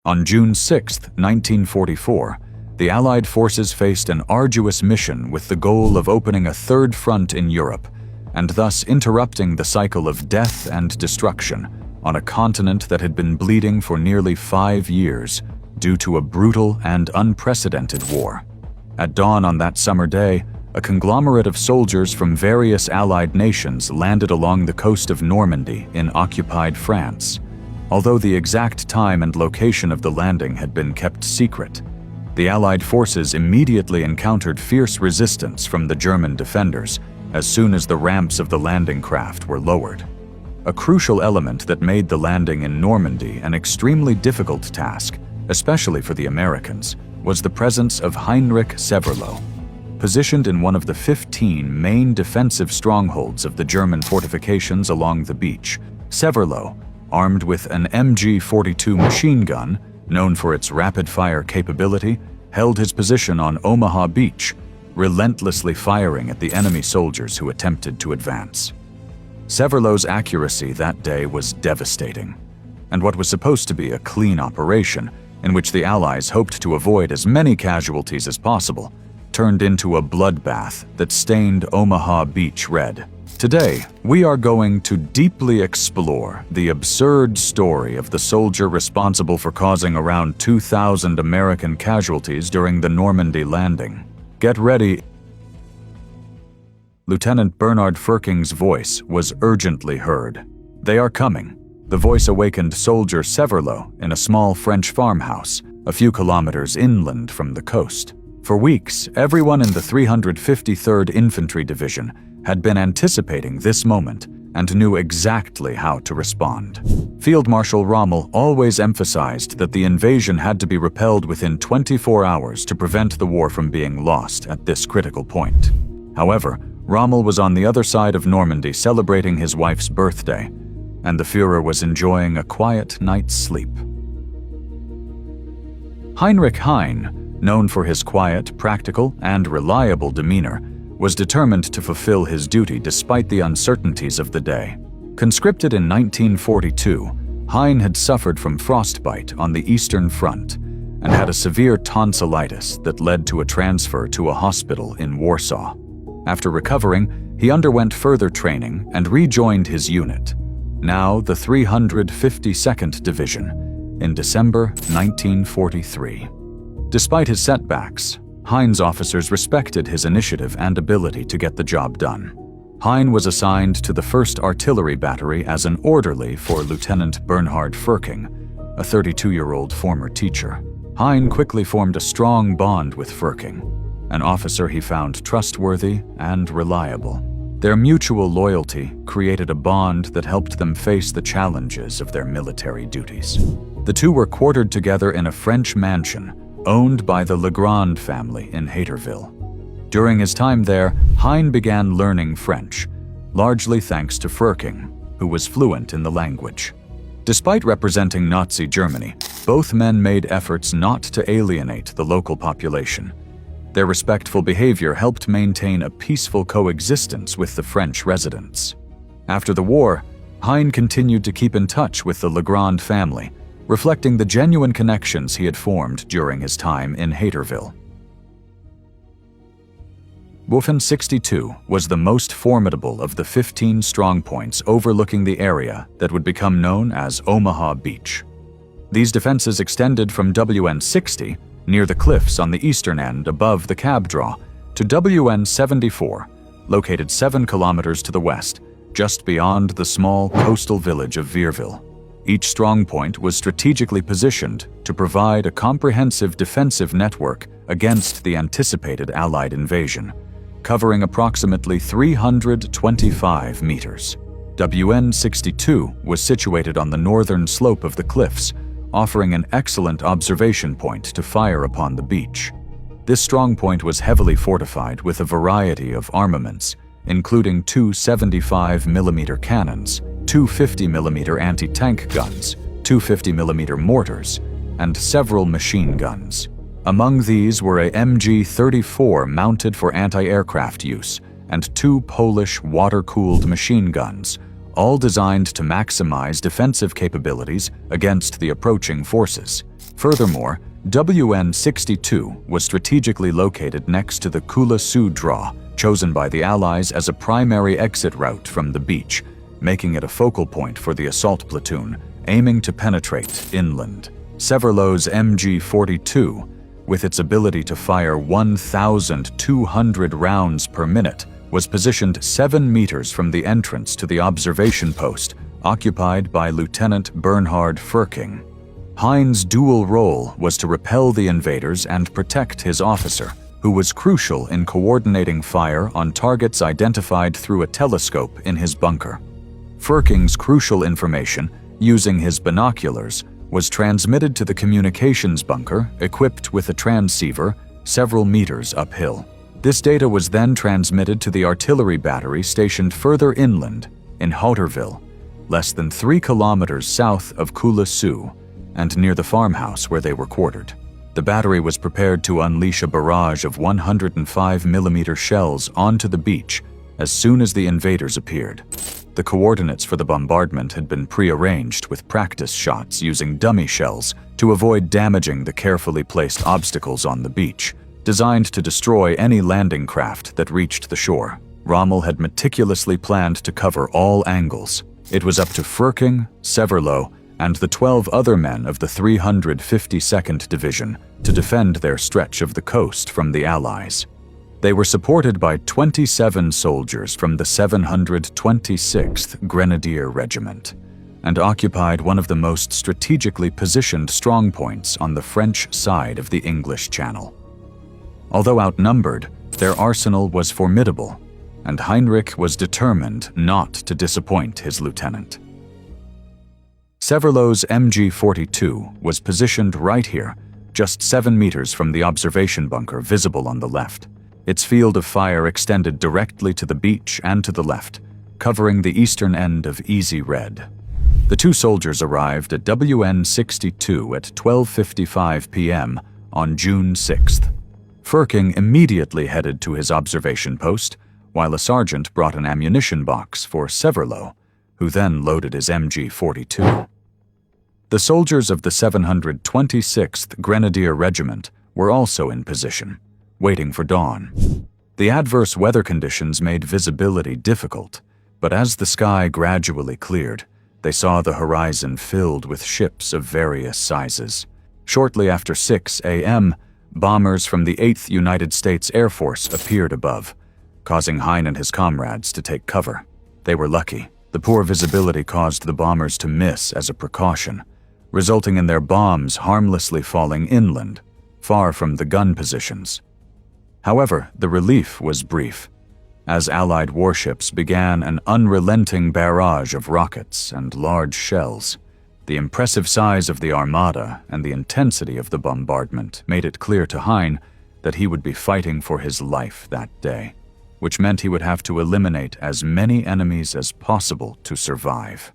On June 6, 1944, the Allied forces faced an arduous mission with the goal of opening a third front in Europe, and thus interrupting the cycle of death and destruction on a continent that had been bleeding for nearly 5 years due to a brutal and unprecedented war. At dawn on that summer day, a conglomerate of soldiers from various Allied nations landed along the coast of Normandy in occupied France. Although the exact time and location of the landing had been kept secret, the Allied forces immediately encountered fierce resistance from the German defenders as soon as the ramps of the landing craft were lowered. A crucial element that made the landing in Normandy an extremely difficult task, especially for the Americans, was the presence of Heinrich Severloh. Positioned in one of the 15 main defensive strongholds of the German fortifications along the beach, Severloh, armed with an MG-42 machine gun, known for its rapid-fire capability, held his position on Omaha Beach, relentlessly firing at the enemy soldiers who attempted to advance. Severloh's accuracy that day was devastating, and what was supposed to be a clean operation, in which the Allies hoped to avoid as many casualties as possible, turned into a bloodbath that stained Omaha Beach red. Today, we are going to deeply explore the absurd story of the soldier responsible for causing around 2,000 American casualties during the Normandy landing. Get ready. Lieutenant Bernard Furking's voice was urgently heard. They are coming. The voice awakened soldier Severloh in a small French farmhouse, a few kilometers inland from the coast. For weeks, everyone in the 353rd Infantry Division had been anticipating this moment and knew exactly how to respond. Field Marshal Rommel always emphasized that the invasion had to be repelled within 24 hours to prevent the war from being lost at this critical point. However, Rommel was on the other side of Normandy celebrating his wife's birthday, and the Führer was enjoying a quiet night's sleep. Heinrich Heine, known for his quiet, practical, and reliable demeanor, was determined to fulfill his duty despite the uncertainties of the day. Conscripted in 1942, Heine had suffered from frostbite on the Eastern Front and had a severe tonsillitis that led to a transfer to a hospital in Warsaw. After recovering, he underwent further training and rejoined his unit, now the 352nd Division, in December 1943. Despite his setbacks, Heine's officers respected his initiative and ability to get the job done. Heine was assigned to the 1st Artillery Battery as an orderly for Lieutenant Bernhard Furking, a 32-year-old former teacher. Heine quickly formed a strong bond with Furking, an officer he found trustworthy and reliable. Their mutual loyalty created a bond that helped them face the challenges of their military duties. The two were quartered together in a French mansion owned by the Legrand family in Hayterville. During his time there, Heine began learning French, largely thanks to Furking, who was fluent in the language. Despite representing Nazi Germany, both men made efforts not to alienate the local population. Their respectful behavior helped maintain a peaceful coexistence with the French residents. After the war, Heine continued to keep in touch with the Legrand family, reflecting the genuine connections he had formed during his time in Hayterville. Waffen 62 was the most formidable of the 15 strongpoints overlooking the area that would become known as Omaha Beach. These defenses extended from WN 60, near the cliffs on the eastern end above the cab draw, to WN 74, located 7 kilometers to the west, just beyond the small coastal village of Vierville. Each strongpoint was strategically positioned to provide a comprehensive defensive network against the anticipated Allied invasion, covering approximately 325 meters. WN 62 was situated on the northern slope of the cliffs, offering an excellent observation point to fire upon the beach. This strongpoint was heavily fortified with a variety of armaments, including 2 75mm cannons, 2 50mm anti-tank guns, 2 50mm mortars, and several machine guns. Among these were a MG-34 mounted for anti-aircraft use and 2 Polish water-cooled machine guns, all designed to maximize defensive capabilities against the approaching forces. Furthermore, WN-62 was strategically located next to the Kula Su Draw, chosen by the Allies as a primary exit route from the beach, making it a focal point for the assault platoon, aiming to penetrate inland. Severloh's MG-42, with its ability to fire 1,200 rounds per minute, was positioned 7 meters from the entrance to the observation post, occupied by Lieutenant Bernhard Furking. Hein's dual role was to repel the invaders and protect his officer, who was crucial in coordinating fire on targets identified through a telescope in his bunker. Furking's crucial information, using his binoculars, was transmitted to the communications bunker, equipped with a transceiver, several meters uphill. This data was then transmitted to the artillery battery stationed further inland, in Houterville, less than 3 kilometers south of Kula Su, and near the farmhouse where they were quartered. The battery was prepared to unleash a barrage of 105mm shells onto the beach as soon as the invaders appeared. The coordinates for the bombardment had been pre-arranged with practice shots using dummy shells to avoid damaging the carefully placed obstacles on the beach, designed to destroy any landing craft that reached the shore. Rommel had meticulously planned to cover all angles. It was up to Furking, Severloh, and the 12 other men of the 352nd Division to defend their stretch of the coast from the Allies. They were supported by 27 soldiers from the 726th Grenadier Regiment and occupied one of the most strategically positioned strongpoints on the French side of the English Channel. Although outnumbered, their arsenal was formidable, and Heinrich was determined not to disappoint his lieutenant. Severloh's MG-42 was positioned right here, just 7 meters from the observation bunker visible on the left. Its field of fire extended directly to the beach and to the left, covering the eastern end of Easy Red. The two soldiers arrived at WN-62 at 12:55 p.m. on June 6th. Furking immediately headed to his observation post, while a sergeant brought an ammunition box for Severloh, who then loaded his MG-42. The soldiers of the 726th Grenadier Regiment were also in position, waiting for dawn. The adverse weather conditions made visibility difficult, but as the sky gradually cleared, they saw the horizon filled with ships of various sizes. Shortly after 6 a.m., bombers from the 8th United States Air Force appeared above, causing Hein and his comrades to take cover. They were lucky. The poor visibility caused the bombers to miss as a precaution, resulting in their bombs harmlessly falling inland, far from the gun positions. However, the relief was brief, as Allied warships began an unrelenting barrage of rockets and large shells. The impressive size of the armada and the intensity of the bombardment made it clear to Hein that he would be fighting for his life that day, which meant he would have to eliminate as many enemies as possible to survive.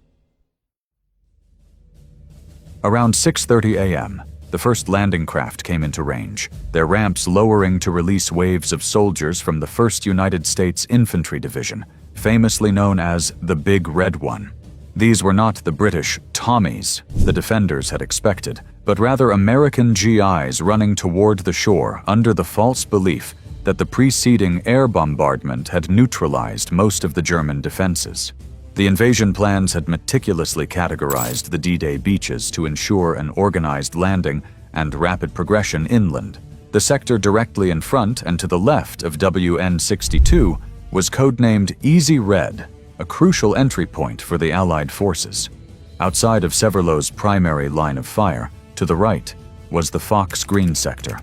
Around 6:30 a.m., the first landing craft came into range, their ramps lowering to release waves of soldiers from the 1st United States Infantry Division, famously known as the Big Red One. These were not the British Tommies the defenders had expected, but rather American GIs running toward the shore under the false belief that the preceding air bombardment had neutralized most of the German defenses. The invasion plans had meticulously categorized the D-Day beaches to ensure an organized landing and rapid progression inland. The sector directly in front and to the left of WN-62 was codenamed Easy Red, a crucial entry point for the Allied forces. Outside of Severloh's primary line of fire, to the right, was the Fox Green sector.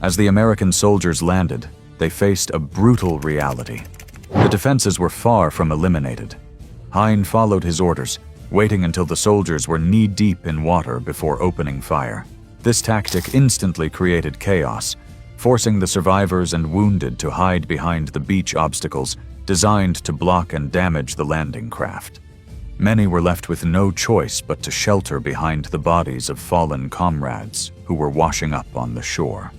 As the American soldiers landed, they faced a brutal reality. The defenses were far from eliminated. Hein followed his orders, waiting until the soldiers were knee-deep in water before opening fire. This tactic instantly created chaos, forcing the survivors and wounded to hide behind the beach obstacles designed to block and damage the landing craft. Many were left with no choice but to shelter behind the bodies of fallen comrades who were washing up on the shore.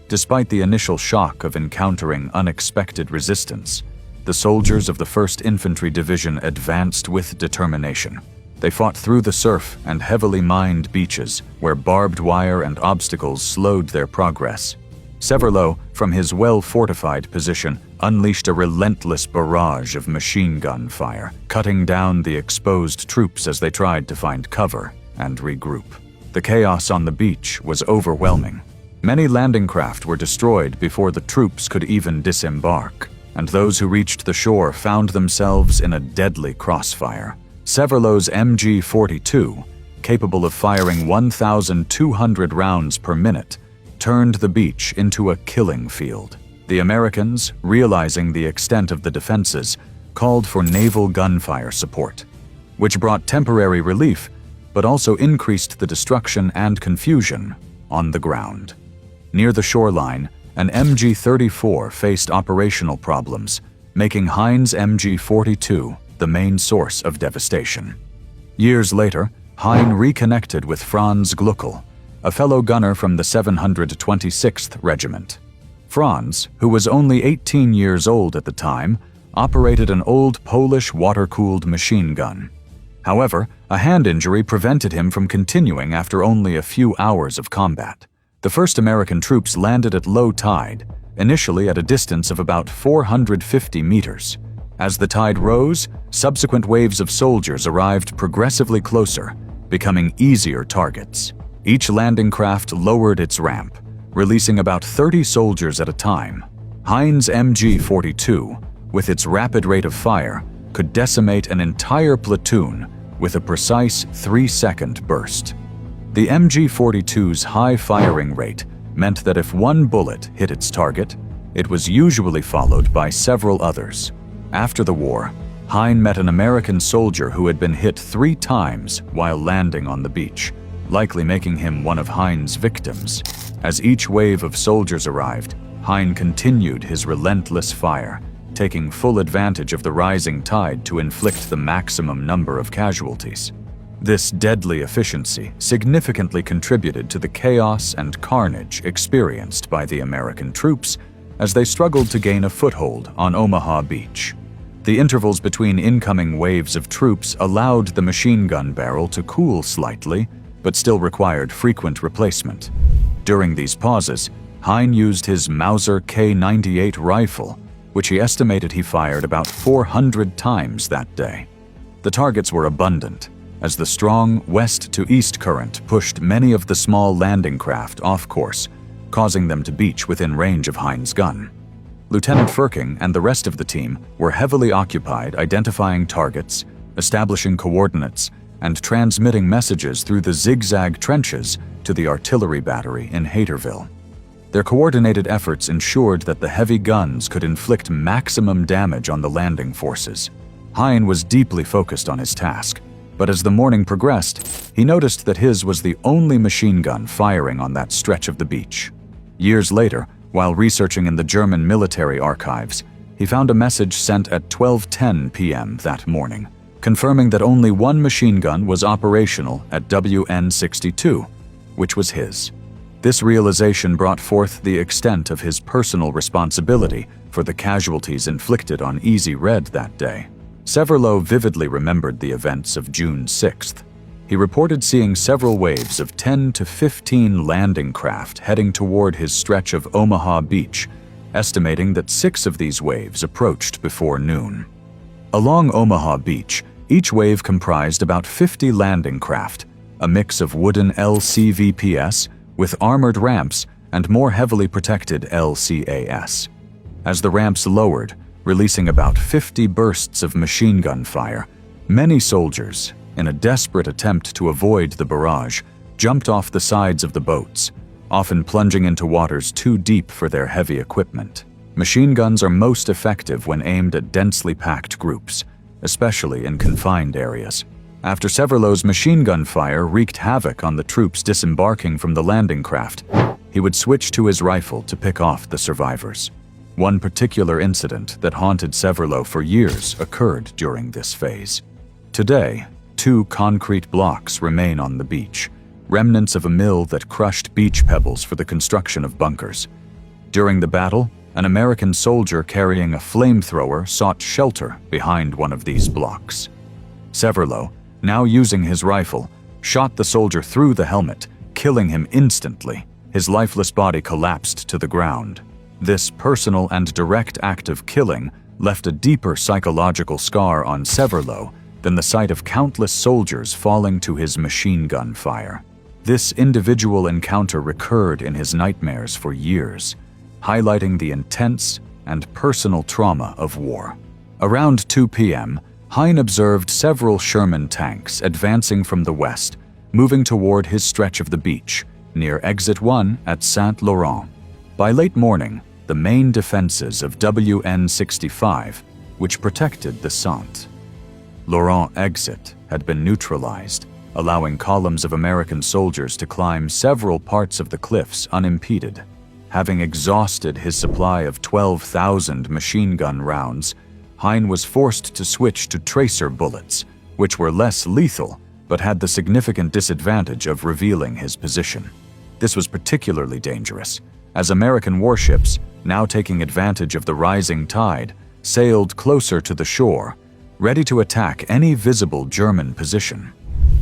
Despite the initial shock of encountering unexpected resistance, the soldiers of the 1st Infantry Division advanced with determination. They fought through the surf and heavily mined beaches where barbed wire and obstacles slowed their progress. Severloh, from his well-fortified position, unleashed a relentless barrage of machine gun fire, cutting down the exposed troops as they tried to find cover and regroup. The chaos on the beach was overwhelming. Many landing craft were destroyed before the troops could even disembark, and those who reached the shore found themselves in a deadly crossfire. Severloh's MG-42, capable of firing 1,200 rounds per minute, turned the beach into a killing field. The Americans, realizing the extent of the defenses, called for naval gunfire support, which brought temporary relief but also increased the destruction and confusion on the ground. Near the shoreline, an MG-34 faced operational problems, making Hein's MG-42 the main source of devastation. Years later, Hein reconnected with Franz Gluckel, a fellow gunner from the 726th Regiment. Franz, who was only 18 years old at the time, operated an old Polish water-cooled machine gun. However, a hand injury prevented him from continuing after only a few hours of combat. The first American troops landed at low tide, initially at a distance of about 450 meters. As the tide rose, subsequent waves of soldiers arrived progressively closer, becoming easier targets. Each landing craft lowered its ramp, releasing about 30 soldiers at a time. Hein's MG-42, with its rapid rate of fire, could decimate an entire platoon with a precise 3-second burst. The MG-42's high firing rate meant that if one bullet hit its target, it was usually followed by several others. After the war, Hein met an American soldier who had been hit 3 times while landing on the beach, likely making him one of Hein's victims. As each wave of soldiers arrived, Hein continued his relentless fire, taking full advantage of the rising tide to inflict the maximum number of casualties. This deadly efficiency significantly contributed to the chaos and carnage experienced by the American troops as they struggled to gain a foothold on Omaha Beach. The intervals between incoming waves of troops allowed the machine gun barrel to cool slightly, but still required frequent replacement. During these pauses, Hein used his Mauser K98 rifle, which he estimated he fired about 400 times that day. The targets were abundant, as the strong west-to-east current pushed many of the small landing craft off course, causing them to beach within range of Hein's gun. Lieutenant Firking and the rest of the team were heavily occupied identifying targets, establishing coordinates, and transmitting messages through the zigzag trenches to the artillery battery in Hayterville. Their coordinated efforts ensured that the heavy guns could inflict maximum damage on the landing forces. Hein was deeply focused on his task, but as the morning progressed, he noticed that his was the only machine gun firing on that stretch of the beach. Years later, while researching in the German military archives, he found a message sent at 12:10 p.m. that morning, confirming that only one machine gun was operational at WN-62, which was his. This realization brought forth the extent of his personal responsibility for the casualties inflicted on Easy Red that day. Severloh vividly remembered the events of June 6th. He reported seeing several waves of 10 to 15 landing craft heading toward his stretch of Omaha Beach, estimating that 6 of these waves approached before noon. Along Omaha Beach, each wave comprised about 50 landing craft, a mix of wooden LCVPS with armored ramps and more heavily protected LCAS. As the ramps lowered, releasing about 50 bursts of machine gun fire, many soldiers, in a desperate attempt to avoid the barrage, jumped off the sides of the boats, often plunging into waters too deep for their heavy equipment. Machine guns are most effective when aimed at densely packed groups, especially in confined areas. After Severloh's machine gun fire wreaked havoc on the troops disembarking from the landing craft, he would switch to his rifle to pick off the survivors. One particular incident that haunted Severloh for years occurred during this phase. Today, 2 concrete blocks remain on the beach, remnants of a mill that crushed beach pebbles for the construction of bunkers. During the battle, an American soldier carrying a flamethrower sought shelter behind one of these blocks. Severloh, now using his rifle, shot the soldier through the helmet, killing him instantly. His lifeless body collapsed to the ground. This personal and direct act of killing left a deeper psychological scar on Severloh than the sight of countless soldiers falling to his machine gun fire. This individual encounter recurred in his nightmares for years, highlighting the intense and personal trauma of war. Around 2 p.m., Hein observed several Sherman tanks advancing from the west, moving toward his stretch of the beach, near Exit 1 at Saint-Laurent. By late morning, the main defenses of WN-65, which protected the Saint-Laurent exit, had been neutralized, allowing columns of American soldiers to climb several parts of the cliffs unimpeded. Having exhausted his supply of 12,000 machine gun rounds, Hein was forced to switch to tracer bullets, which were less lethal but had the significant disadvantage of revealing his position. This was particularly dangerous, as American warships, now taking advantage of the rising tide, sailed closer to the shore, ready to attack any visible German position.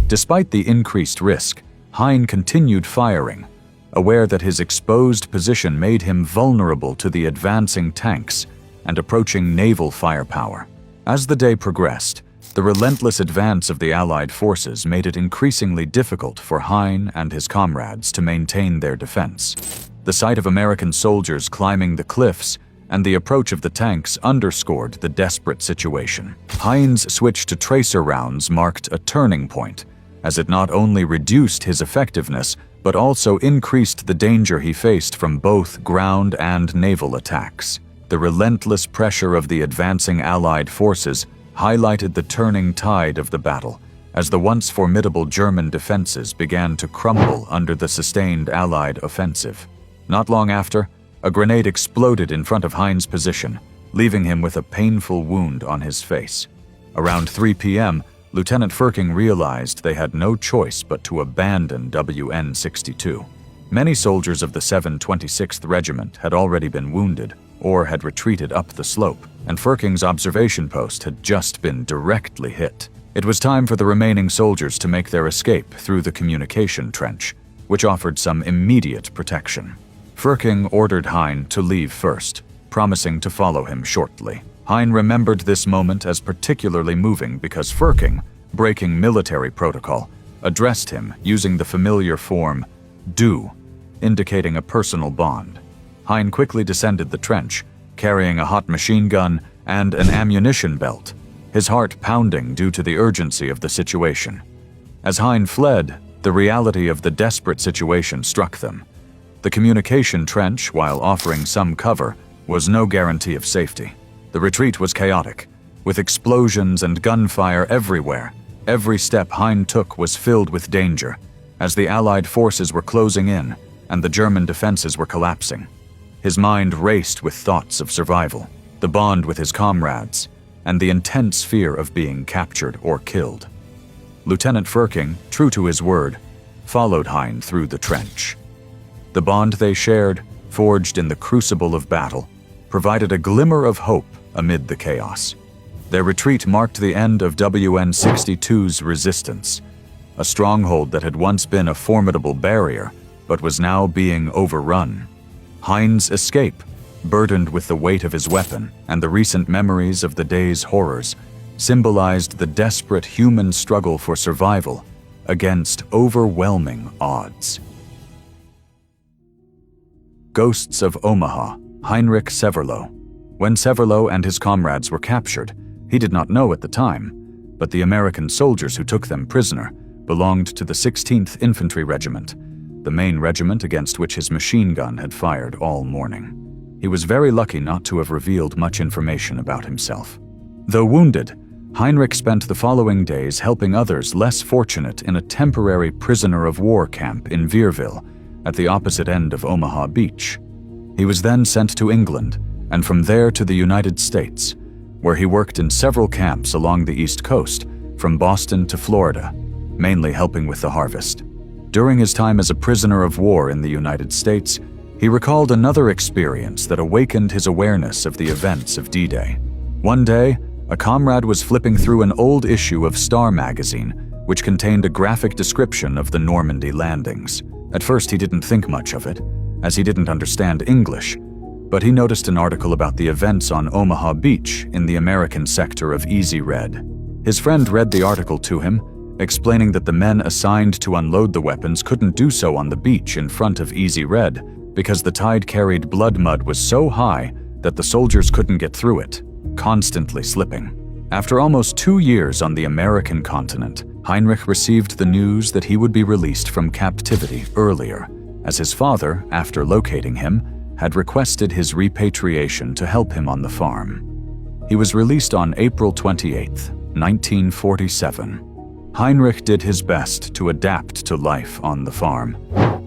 Despite the increased risk, Hein continued firing, aware that his exposed position made him vulnerable to the advancing tanks and approaching naval firepower. As the day progressed, the relentless advance of the Allied forces made it increasingly difficult for Hein and his comrades to maintain their defense. The sight of American soldiers climbing the cliffs and the approach of the tanks underscored the desperate situation. Hein's switch to tracer rounds marked a turning point, as it not only reduced his effectiveness but also increased the danger he faced from both ground and naval attacks. The relentless pressure of the advancing Allied forces highlighted the turning tide of the battle, as the once formidable German defenses began to crumble under the sustained Allied offensive. Not long after, a grenade exploded in front of Hein's position, leaving him with a painful wound on his face. Around 3 p.m., Lieutenant Firking realized they had no choice but to abandon WN-62. Many soldiers of the 726th Regiment had already been wounded or had retreated up the slope, and Firking's observation post had just been directly hit. It was time for the remaining soldiers to make their escape through the communication trench, which offered some immediate protection. Firking ordered Hein to leave first, promising to follow him shortly. Hein remembered this moment as particularly moving because Firking, breaking military protocol, addressed him using the familiar form "du," indicating a personal bond. Hein quickly descended the trench, carrying a hot machine gun and an ammunition belt, his heart pounding due to the urgency of the situation. As Hein fled, the reality of the desperate situation struck them. The communication trench, while offering some cover, was no guarantee of safety. The retreat was chaotic, with explosions and gunfire everywhere. Every step Hein took was filled with danger, as the Allied forces were closing in and the German defenses were collapsing. His mind raced with thoughts of survival, the bond with his comrades, and the intense fear of being captured or killed. Lieutenant Firking, true to his word, followed Hein through the trench. The bond they shared, forged in the crucible of battle, provided a glimmer of hope amid the chaos. Their retreat marked the end of WN-62's resistance, a stronghold that had once been a formidable barrier, but was now being overrun. Hein's escape, burdened with the weight of his weapon and the recent memories of the day's horrors, symbolized the desperate human struggle for survival against overwhelming odds. Ghosts of Omaha, Heinrich Severloh. When Severloh and his comrades were captured, he did not know at the time, but the American soldiers who took them prisoner belonged to the 16th Infantry Regiment, the main regiment against which his machine gun had fired all morning. He was very lucky not to have revealed much information about himself. Though wounded, Heinrich spent the following days helping others less fortunate in a temporary prisoner of war camp in Vierville, at the opposite end of Omaha Beach. He was then sent to England, and from there to the United States, where he worked in several camps along the East Coast, from Boston to Florida, mainly helping with the harvest. During his time as a prisoner of war in the United States, he recalled another experience that awakened his awareness of the events of D-Day. One day, a comrade was flipping through an old issue of Star magazine which contained a graphic description of the Normandy landings. At first, he didn't think much of it, as he didn't understand English, but he noticed an article about the events on Omaha Beach in the American sector of Easy Red. His friend read the article to him, explaining that the men assigned to unload the weapons couldn't do so on the beach in front of Easy Red because the tide-carried blood mud was so high that the soldiers couldn't get through it, constantly slipping. After almost 2 years on the American continent, Heinrich received the news that he would be released from captivity earlier, as his father, after locating him, had requested his repatriation to help him on the farm. He was released on April 28, 1947. Heinrich did his best to adapt to life on the farm,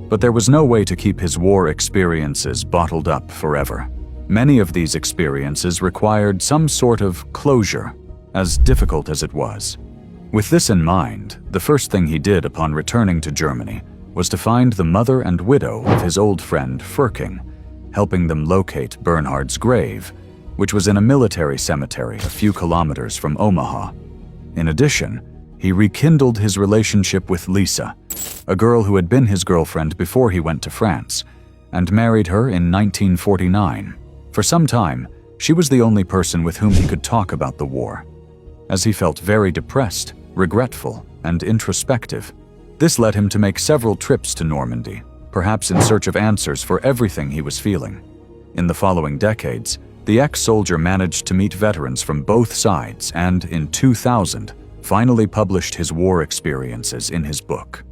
but there was no way to keep his war experiences bottled up forever. Many of these experiences required some sort of closure, as difficult as it was. With this in mind, the first thing he did upon returning to Germany was to find the mother and widow of his old friend Furking, helping them locate Bernhard's grave, which was in a military cemetery a few kilometers from Omaha. In addition, he rekindled his relationship with Lisa, a girl who had been his girlfriend before he went to France, and married her in 1949. For some time, she was the only person with whom he could talk about the war, as he felt very depressed, regretful, and introspective. This led him to make several trips to Normandy, perhaps in search of answers for everything he was feeling. In the following decades, the ex-soldier managed to meet veterans from both sides and, in 2000, finally published his war experiences in his book.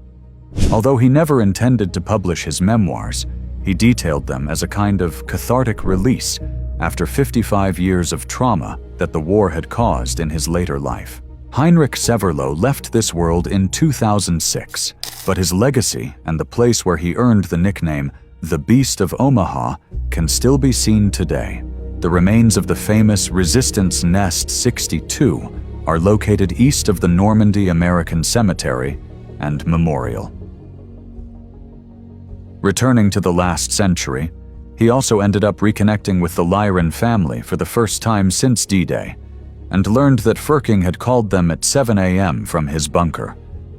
Although he never intended to publish his memoirs, he detailed them as a kind of cathartic release after 55 years of trauma that the war had caused in his later life. Heinrich Severloh left this world in 2006, but his legacy and the place where he earned the nickname the Beast of Omaha can still be seen today. The remains of the famous Resistance Nest 62 are located east of the Normandy American Cemetery and Memorial. Returning to the last century, he also ended up reconnecting with the Lyron family for the first time since D-Day, and learned that Furking had called them at 7 a.m. from his bunker,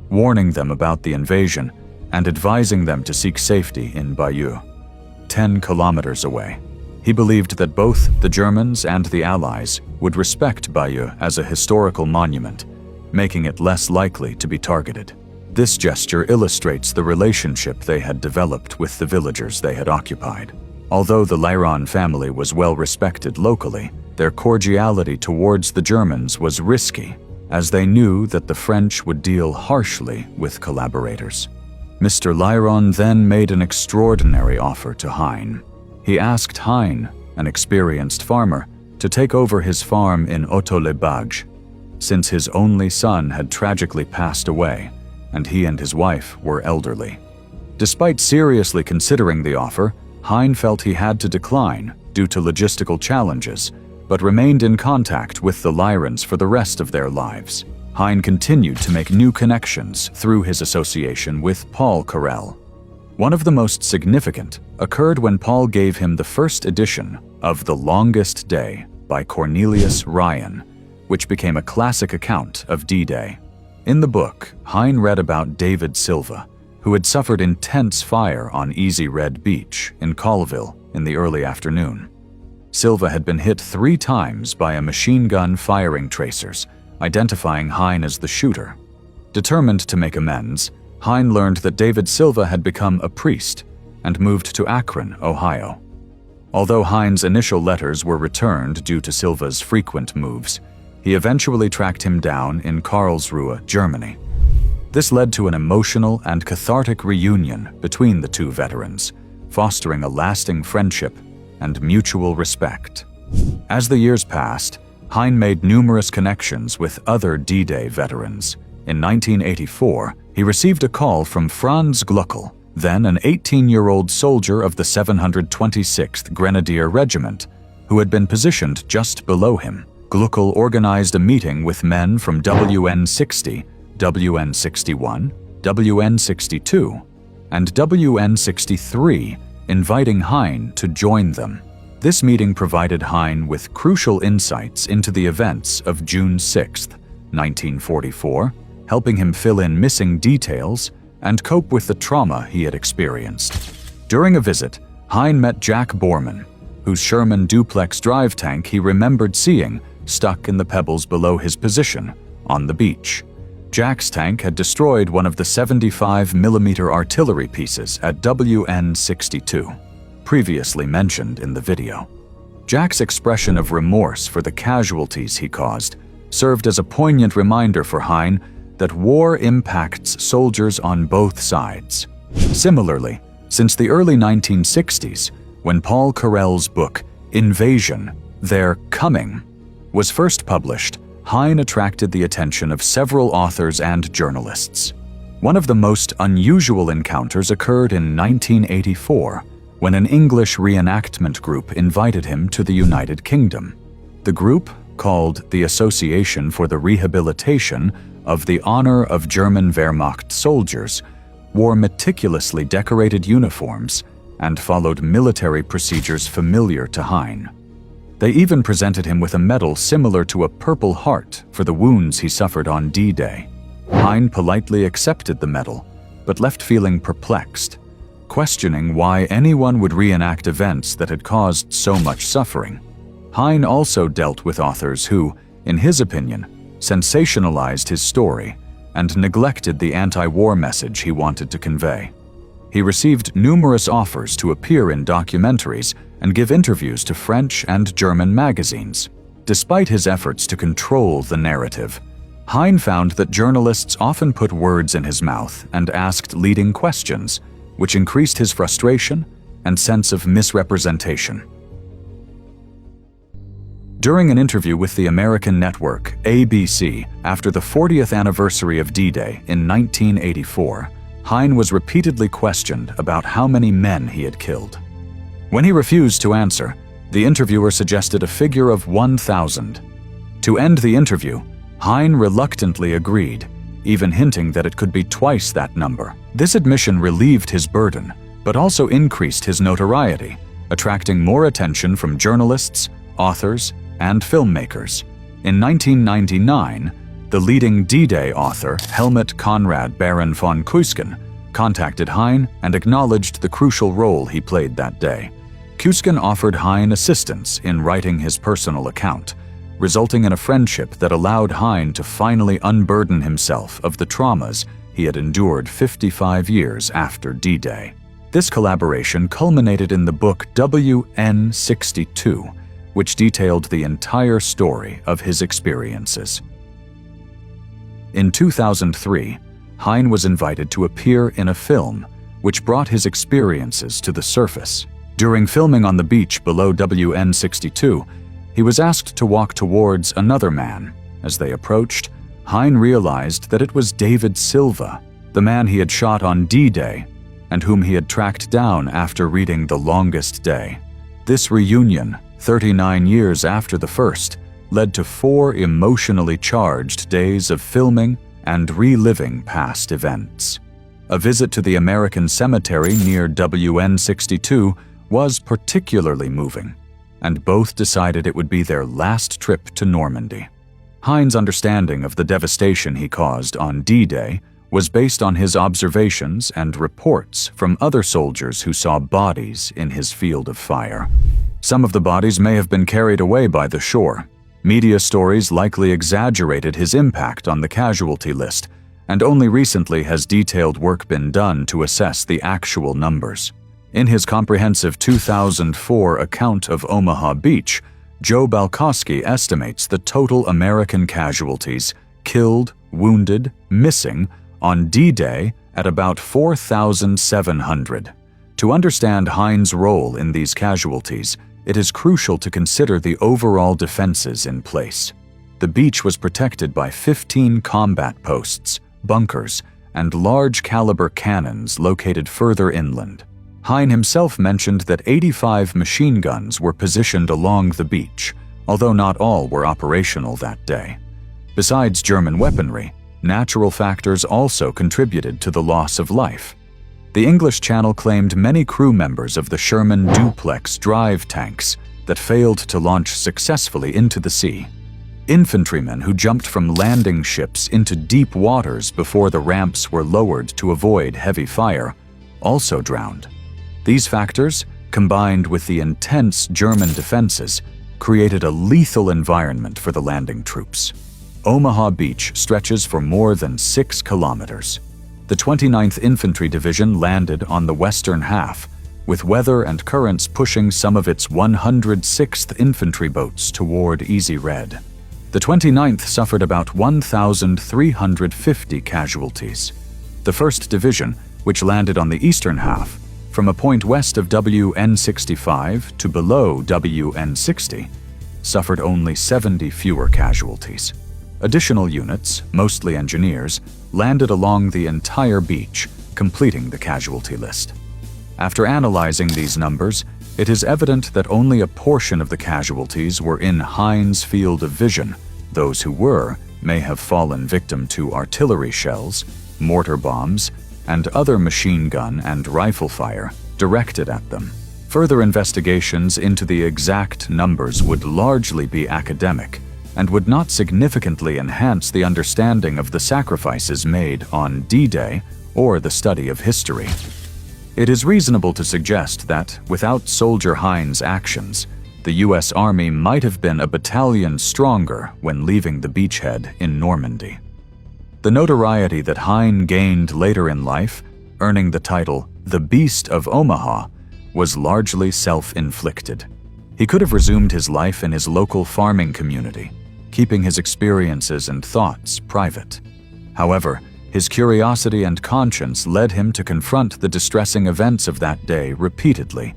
warning them about the invasion and advising them to seek safety in Bayeux, 10 kilometers away. He believed that both the Germans and the Allies would respect Bayeux as a historical monument, making it less likely to be targeted. This gesture illustrates the relationship they had developed with the villagers they had occupied. Although the Lyron family was well respected locally, their cordiality towards the Germans was risky, as they knew that the French would deal harshly with collaborators. Mr. Lyron then made an extraordinary offer to Hein. He asked Hein, an experienced farmer, to take over his farm in Untold, since his only son had tragically passed away and he and his wife were elderly. Despite seriously considering the offer, Hein felt he had to decline due to logistical challenges, but remained in contact with the Lyrons for the rest of their lives. Hein continued to make new connections through his association with Paul Carrel. One of the most significant occurred when Paul gave him the first edition of The Longest Day by Cornelius Ryan, which became a classic account of D-Day. In the book, Hein read about David Silva, who had suffered intense fire on Easy Red Beach in Colville in the early afternoon. Silva had been hit 3 times by a machine gun firing tracers, identifying Hein as the shooter. Determined to make amends, Hein learned that David Silva had become a priest and moved to Akron, Ohio. Although Hein's initial letters were returned due to Silva's frequent moves, he eventually tracked him down in Karlsruhe, Germany. This led to an emotional and cathartic reunion between the two veterans, fostering a lasting friendship and mutual respect. As the years passed, Hein made numerous connections with other D-Day veterans. In 1984, he received a call from Franz Gluckel, then an 18-year-old soldier of the 726th Grenadier Regiment, who had been positioned just below him. Gluckel organized a meeting with men from WN60, WN61, WN62, and WN63, inviting Hein to join them. This meeting provided Hein with crucial insights into the events of June 6, 1944, helping him fill in missing details and cope with the trauma he had experienced. During a visit, Hein met Jack Borman, whose Sherman duplex drive tank he remembered seeing stuck in the pebbles below his position on the beach. Jack's tank had destroyed one of the 75mm artillery pieces at WN-62, previously mentioned in the video. Jack's expression of remorse for the casualties he caused served as a poignant reminder for Hein that war impacts soldiers on both sides. Similarly, since the early 1960s, when Paul Carell's book, Invasion, They're Coming, was first published, Hein attracted the attention of several authors and journalists. One of the most unusual encounters occurred in 1984, when an English reenactment group invited him to the United Kingdom. The group, called the Association for the Rehabilitation of the Honor of German Wehrmacht Soldiers, wore meticulously decorated uniforms and followed military procedures familiar to Hein. They even presented him with a medal similar to a Purple Heart for the wounds he suffered on D-Day. Hein politely accepted the medal, but left feeling perplexed, questioning why anyone would reenact events that had caused so much suffering. Hein also dealt with authors who, in his opinion, sensationalized his story and neglected the anti-war message he wanted to convey. He received numerous offers to appear in documentaries and give interviews to French and German magazines. Despite his efforts to control the narrative, Hein found that journalists often put words in his mouth and asked leading questions, which increased his frustration and sense of misrepresentation. During an interview with the American network ABC after the 40th anniversary of D-Day in 1984, Hein was repeatedly questioned about how many men he had killed. When he refused to answer, the interviewer suggested a figure of 1,000. To end the interview, Hein reluctantly agreed, even hinting that it could be twice that number. This admission relieved his burden, but also increased his notoriety, attracting more attention from journalists, authors, and filmmakers. In 1999, the leading D-Day author, Helmut Conrad Baron von Keusken, contacted Hein and acknowledged the crucial role he played that day. Keusken offered Hein assistance in writing his personal account, resulting in a friendship that allowed Hein to finally unburden himself of the traumas he had endured 55 years after D-Day. This collaboration culminated in the book WN-62, which detailed the entire story of his experiences. In 2003, Hein was invited to appear in a film, which brought his experiences to the surface. During filming on the beach below WN-62, he was asked to walk towards another man. As they approached, Hein realized that it was David Silva, the man he had shot on D-Day, and whom he had tracked down after reading The Longest Day. This reunion, 39 years after the first, led to 4 emotionally charged days of filming and reliving past events. A visit to the American cemetery near WN-62 was particularly moving, and both decided it would be their last trip to Normandy. Hein's understanding of the devastation he caused on D-Day was based on his observations and reports from other soldiers who saw bodies in his field of fire. Some of the bodies may have been carried away by the shore. Media stories likely exaggerated his impact on the casualty list, and only recently has detailed work been done to assess the actual numbers. In his comprehensive 2004 account of Omaha Beach, Joe Balkowski estimates the total American casualties, killed, wounded, missing, on D-Day at about 4,700. To understand Hein's role in these casualties, it is crucial to consider the overall defenses in place. The beach was protected by 15 combat posts, bunkers, and large-caliber cannons located further inland. Hein himself mentioned that 85 machine guns were positioned along the beach, although not all were operational that day. Besides German weaponry, natural factors also contributed to the loss of life. The English Channel claimed many crew members of the Sherman duplex drive tanks that failed to launch successfully into the sea. Infantrymen who jumped from landing ships into deep waters before the ramps were lowered to avoid heavy fire also drowned. These factors, combined with the intense German defenses, created a lethal environment for the landing troops. Omaha Beach stretches for more than 6 kilometers. The 29th Infantry Division landed on the western half, with weather and currents pushing some of its 106th infantry boats toward Easy Red. The 29th suffered about 1,350 casualties. The 1st Division, which landed on the eastern half, from a point west of WN65 to below WN60, suffered only 70 fewer casualties. Additional units, mostly engineers, landed along the entire beach, completing the casualty list. After analyzing these numbers, it is evident that only a portion of the casualties were in Hein's field of vision. Those who were may have fallen victim to artillery shells, mortar bombs, and other machine gun and rifle fire directed at them. Further investigations into the exact numbers would largely be academic and would not significantly enhance the understanding of the sacrifices made on D-Day or the study of history. It is reasonable to suggest that, without Soldier Hein's actions, the U.S. Army might have been a battalion stronger when leaving the beachhead in Normandy. The notoriety that Hein gained later in life, earning the title the Beast of Omaha, was largely self-inflicted. He could have resumed his life in his local farming community, keeping his experiences and thoughts private. However, his curiosity and conscience led him to confront the distressing events of that day repeatedly,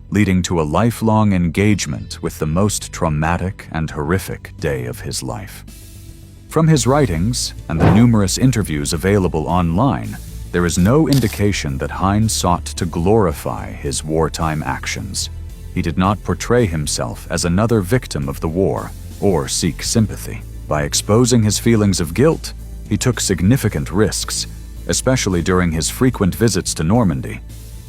leading to a lifelong engagement with the most traumatic and horrific day of his life. From his writings and the numerous interviews available online, there is no indication that Hein sought to glorify his wartime actions. He did not portray himself as another victim of the war or seek sympathy. By exposing his feelings of guilt, he took significant risks, especially during his frequent visits to Normandy,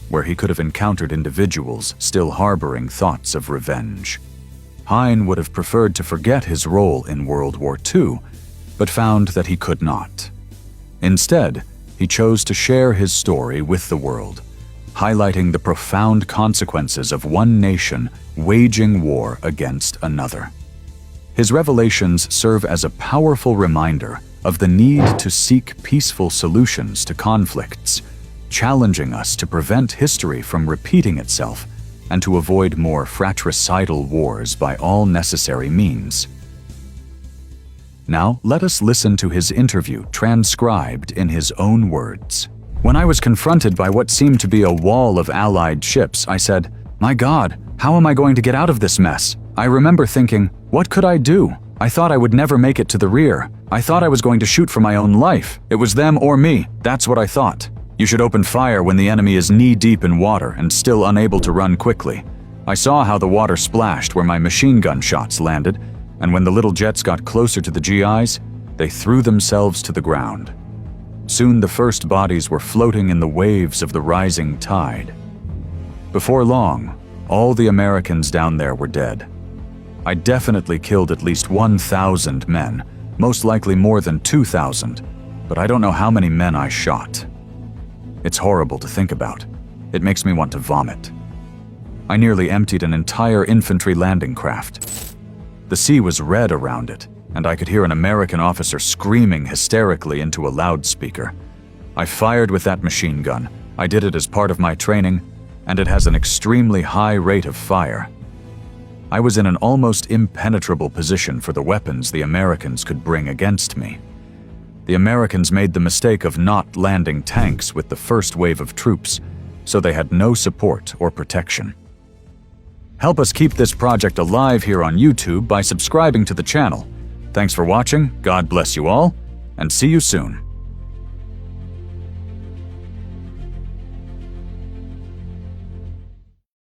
where he could have encountered individuals still harboring thoughts of revenge. Hein would have preferred to forget his role in World War II, but found that he could not. Instead, he chose to share his story with the world, highlighting the profound consequences of one nation waging war against another. His revelations serve as a powerful reminder of the need to seek peaceful solutions to conflicts, challenging us to prevent history from repeating itself and to avoid more fratricidal wars by all necessary means. Now, let us listen to his interview transcribed in his own words. When I was confronted by what seemed to be a wall of Allied ships, I said, "My God, how am I going to get out of this mess?" I remember thinking, what could I do? I thought I would never make it to the rear. I thought I was going to shoot for my own life. It was them or me. That's what I thought. You should open fire when the enemy is knee-deep in water and still unable to run quickly. I saw how the water splashed where my machine gun shots landed, and when the little jets got closer to the GIs, they threw themselves to the ground. Soon the first bodies were floating in the waves of the rising tide. Before long, all the Americans down there were dead. I definitely killed at least 1,000 men, most likely more than 2,000, but I don't know how many men I shot. It's horrible to think about. It makes me want to vomit. I nearly emptied an entire infantry landing craft. The sea was red around it, and I could hear an American officer screaming hysterically into a loudspeaker. I fired with that machine gun. I did it as part of my training, and it has an extremely high rate of fire. I was in an almost impenetrable position for the weapons the Americans could bring against me. The Americans made the mistake of not landing tanks with the first wave of troops, so they had no support or protection. Help us keep this project alive here on YouTube by subscribing to the channel. Thanks for watching, God bless you all, and see you soon.